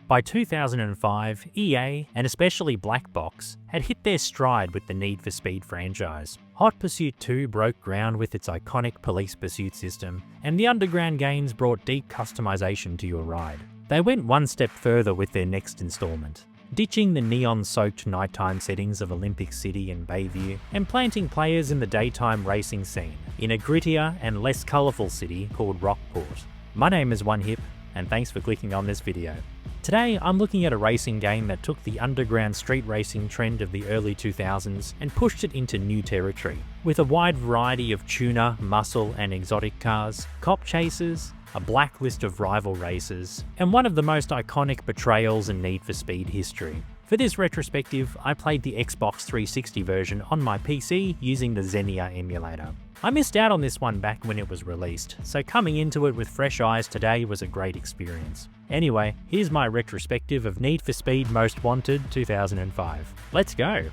By 2005, EA, and especially Black Box, had hit their stride with the Need for Speed franchise. Hot Pursuit 2 broke ground with its iconic police pursuit system, and the Underground games brought deep customization to your ride. They went one step further with their next installment, ditching the neon-soaked nighttime settings of Olympic City and Bayview, and planting players in the daytime racing scene, in a grittier and less colourful city called Rockport. My name is OneHip, and thanks for clicking on this video. Today, I'm looking at a racing game that took the underground street racing trend of the early 2000s and pushed it into new territory, with a wide variety of tuner, muscle, and exotic cars, cop chases, a blacklist of rival races, and one of the most iconic betrayals in Need for Speed history. For this retrospective, I played the Xbox 360 version on my PC using the Xenia emulator. I missed out on this one back when it was released, so coming into it with fresh eyes today was a great experience. Anyway, here's my retrospective of Need for Speed Most Wanted 2005. Let's go!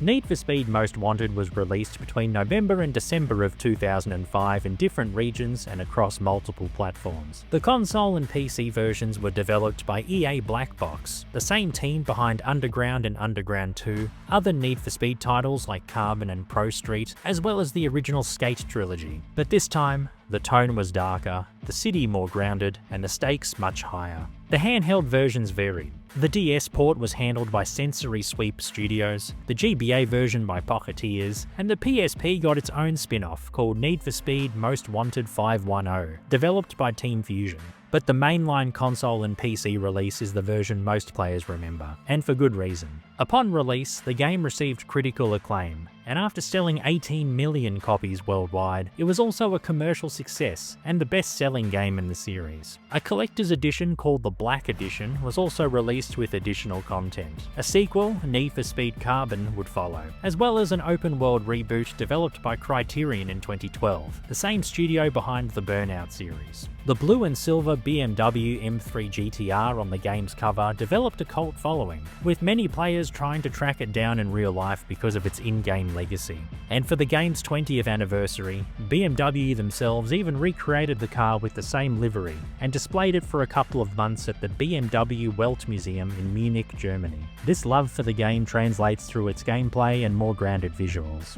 Need for Speed Most Wanted was released between November and December of 2005 in different regions and across multiple platforms. The console and PC versions were developed by EA Black Box, the same team behind Underground and Underground 2, other Need for Speed titles like Carbon and Pro Street, as well as the original Skate trilogy. But this time, the tone was darker, the city more grounded, and the stakes much higher. The handheld versions varied. The DS port was handled by Sensory Sweep Studios, the GBA version by Pocketeers, and the PSP got its own spin-off called Need for Speed Most Wanted 510, developed by Team Fusion. But the mainline console and PC release is the version most players remember, and for good reason. Upon release, the game received critical acclaim, and after selling 18 million copies worldwide, it was also a commercial success and the best-selling game in the series. A collector's edition called the Black Edition was also released with additional content. A sequel, Need for Speed Carbon, would follow, as well as an open-world reboot developed by Criterion in 2012, the same studio behind the Burnout series. The blue and silver BMW M3 GTR on the game's cover developed a cult following, with many players trying to track it down in real life because of its in-game legacy. And for the game's 20th anniversary, BMW themselves even recreated the car with the same livery and displayed it for a couple of months at the BMW Welt Museum in Munich, Germany. This love for the game translates through its gameplay and more grounded visuals.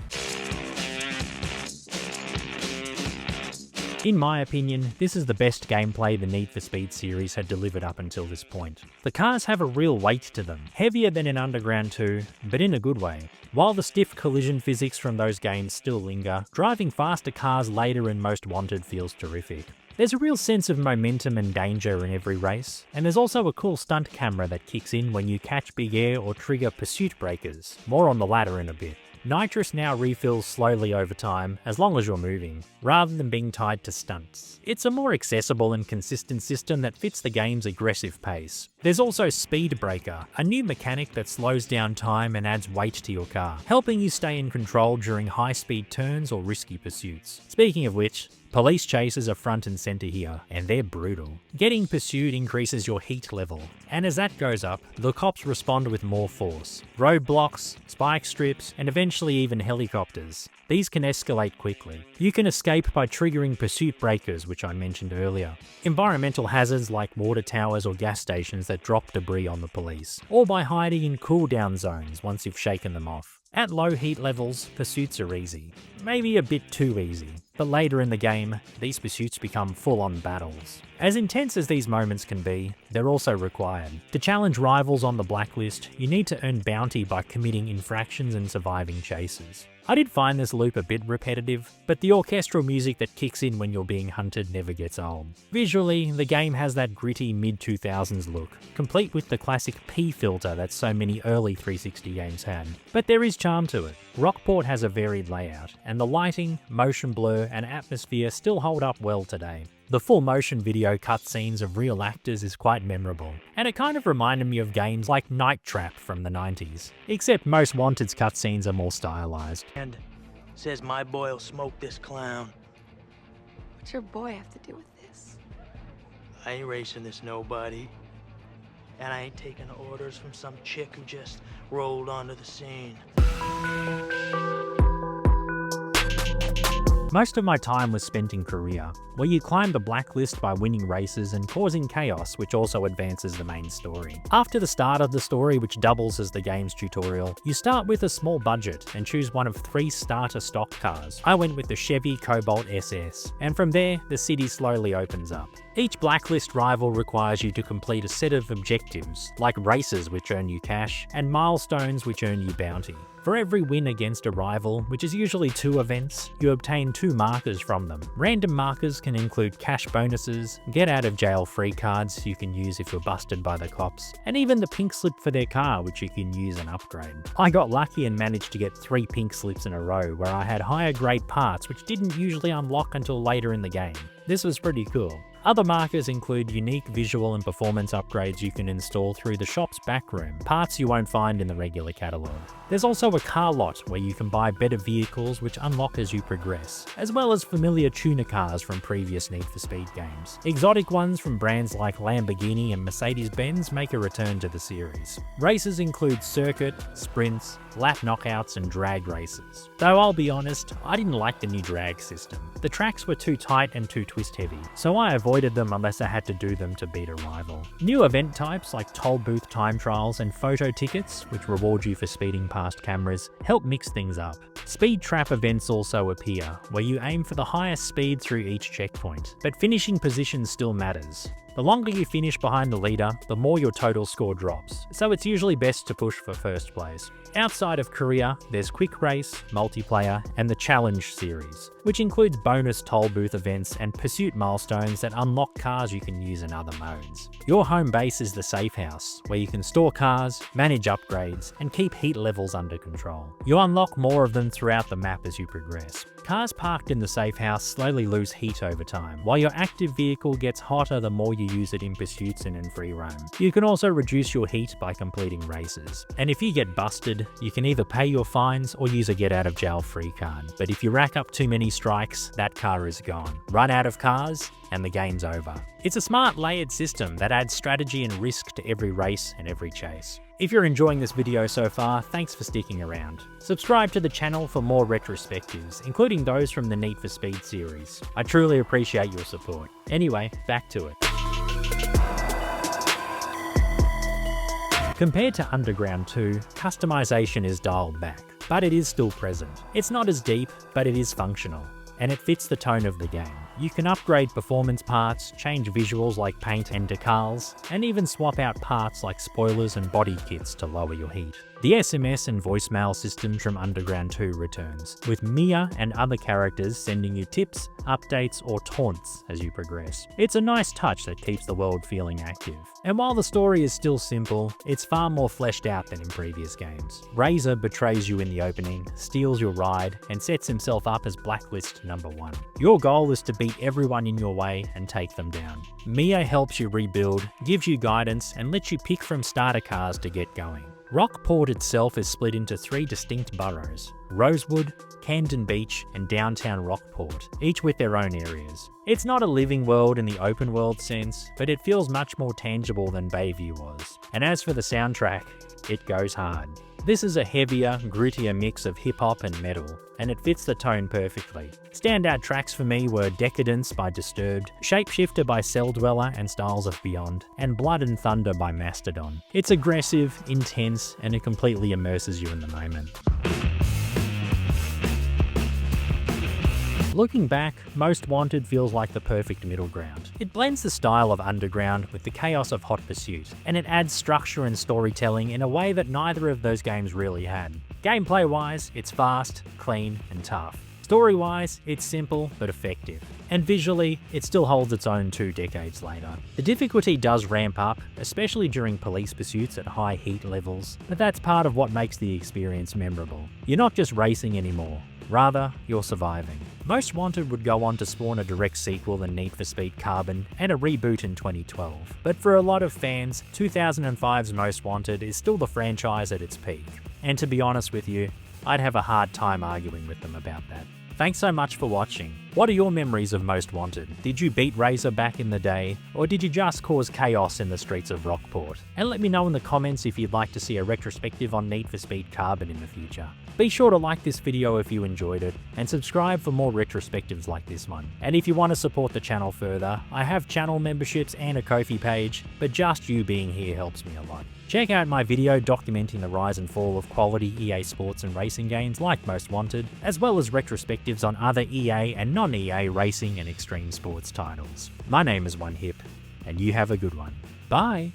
In my opinion, this is the best gameplay the Need for Speed series had delivered up until this point. The cars have a real weight to them, heavier than in Underground 2, but in a good way. While the stiff collision physics from those games still linger, driving faster cars later in Most Wanted feels terrific. There's a real sense of momentum and danger in every race, and there's also a cool stunt camera that kicks in when you catch big air or trigger pursuit breakers. More on the latter in a bit. Nitrous now refills slowly over time, as long as you're moving, rather than being tied to stunts. It's a more accessible and consistent system that fits the game's aggressive pace. There's also Speed Breaker, a new mechanic that slows down time and adds weight to your car, helping you stay in control during high-speed turns or risky pursuits. Speaking of which, police chases are front and center here, and they're brutal. Getting pursued increases your heat level, and as that goes up, the cops respond with more force. Roadblocks, spike strips, and eventually even helicopters. These can escalate quickly. You can escape by triggering pursuit breakers, which I mentioned earlier. Environmental hazards like water towers or gas stations that drop debris on the police, or by hiding in cooldown zones once you've shaken them off. At low heat levels, pursuits are easy. Maybe a bit too easy. But later in the game, these pursuits become full-on battles. As intense as these moments can be, they're also required. To challenge rivals on the blacklist, you need to earn bounty by committing infractions and surviving chases. I did find this loop a bit repetitive, but the orchestral music that kicks in when you're being hunted never gets old. Visually, the game has that gritty mid-2000s look, complete with the classic P filter that so many early 360 games had. But there is charm to it. Rockport has a varied layout, and the lighting, motion blur, and atmosphere still hold up well today. The full motion video cutscenes of real actors is quite memorable, and it kind of reminded me of games like Night Trap from the 90s, except Most Wanted's cutscenes are more stylized. And says my boy'll smoke this clown. What's your boy have to do with this? I ain't racing this nobody. And I ain't taking orders from some chick who just rolled onto the scene. Most of my time was spent in Korea, where you climb the blacklist by winning races and causing chaos, which also advances the main story. After the start of the story, which doubles as the game's tutorial, you start with a small budget and choose one of 3 starter stock cars. I went with the Chevy Cobalt SS, and from there, the city slowly opens up. Each blacklist rival requires you to complete a set of objectives, like races which earn you cash, and milestones which earn you bounty. For every win against a rival, which is usually 2 events, you obtain 2 markers from them. Random markers can include cash bonuses, get out of jail free cards you can use if you're busted by the cops, and even the pink slip for their car which you can use and upgrade. I got lucky and managed to get 3 pink slips in a row where I had higher grade parts which didn't usually unlock until later in the game. This was pretty cool. Other markers include unique visual and performance upgrades you can install through the shop's backroom, parts you won't find in the regular catalogue. There's also a car lot where you can buy better vehicles which unlock as you progress, as well as familiar tuner cars from previous Need for Speed games. Exotic ones from brands like Lamborghini and Mercedes-Benz make a return to the series. Races include circuit, sprints, lap knockouts and drag races. Though I'll be honest, I didn't like the new drag system. The tracks were too tight and too twist heavy, so I avoided them unless I had to do them to beat a rival. New event types like toll booth time trials and photo tickets, which reward you for speeding past cameras, help mix things up. Speed trap events also appear, where you aim for the highest speed through each checkpoint, but finishing position still matters. The longer you finish behind the leader, the more your total score drops, so it's usually best to push for first place. Outside of Korea, there's Quick Race, Multiplayer, and the Challenge series, which includes bonus toll booth events and pursuit milestones that unlock cars you can use in other modes. Your home base is the Safe House, where you can store cars, manage upgrades, and keep heat levels under control. You unlock more of them throughout the map as you progress. Cars parked in the Safe House slowly lose heat over time, while your active vehicle gets hotter the more you use it in pursuits and in free roam. You can also reduce your heat by completing races. And if you get busted, you can either pay your fines or use a get out of jail free card. But if you rack up too many strikes, that car is gone. Run out of cars, and the game's over. It's a smart layered system that adds strategy and risk to every race and every chase. If you're enjoying this video so far, thanks for sticking around. Subscribe to the channel for more retrospectives, including those from the Need for Speed series. I truly appreciate your support. Anyway, back to it. Compared to Underground 2, customization is dialed back, but it is still present. It's not as deep, but it is functional, and it fits the tone of the game. You can upgrade performance parts, change visuals like paint and decals, and even swap out parts like spoilers and body kits to lower your heat. The SMS and voicemail systems from Underground 2 returns, with Mia and other characters sending you tips, updates, or taunts as you progress. It's a nice touch that keeps the world feeling active. And while the story is still simple, it's far more fleshed out than in previous games. Razor betrays you in the opening, steals your ride, and sets himself up as Blacklist number 1. Your goal is to beat everyone in your way and take them down. Mia helps you rebuild, gives you guidance, and lets you pick from starter cars to get going. Rockport itself is split into 3 distinct boroughs: Rosewood, Camden Beach, and downtown Rockport, each with their own areas. It's not a living world in the open world sense, but it feels much more tangible than Bayview was. And as for the soundtrack, it goes hard. This is a heavier, grittier mix of hip-hop and metal, and it fits the tone perfectly. Standout tracks for me were Decadence by Disturbed, Shapeshifter by Cell Dweller and Styles of Beyond, and Blood and Thunder by Mastodon. It's aggressive, intense, and it completely immerses you in the moment. Looking back, Most Wanted feels like the perfect middle ground. It blends the style of Underground with the chaos of Hot Pursuit, and it adds structure and storytelling in a way that neither of those games really had. Gameplay-wise, it's fast, clean, and tough. Story-wise, it's simple but effective. And visually, it still holds its own 2 decades later. The difficulty does ramp up, especially during police pursuits at high heat levels, but that's part of what makes the experience memorable. You're not just racing anymore. Rather, you're surviving. Most Wanted would go on to spawn a direct sequel in Need for Speed Carbon and a reboot in 2012. But for a lot of fans, 2005's Most Wanted is still the franchise at its peak. And to be honest with you, I'd have a hard time arguing with them about that. Thanks so much for watching. What are your memories of Most Wanted? Did you beat Razor back in the day, or did you just cause chaos in the streets of Rockport? And let me know in the comments if you'd like to see a retrospective on Need for Speed Carbon in the future. Be sure to like this video if you enjoyed it, and subscribe for more retrospectives like this one. And if you want to support the channel further, I have channel memberships and a Ko-fi page, but just you being here helps me a lot. Check out my video documenting the rise and fall of quality EA sports and racing games like Most Wanted, as well as retrospectives on other EA and non-EA racing and extreme sports titles. My name is OneHip, and you have a good one. Bye!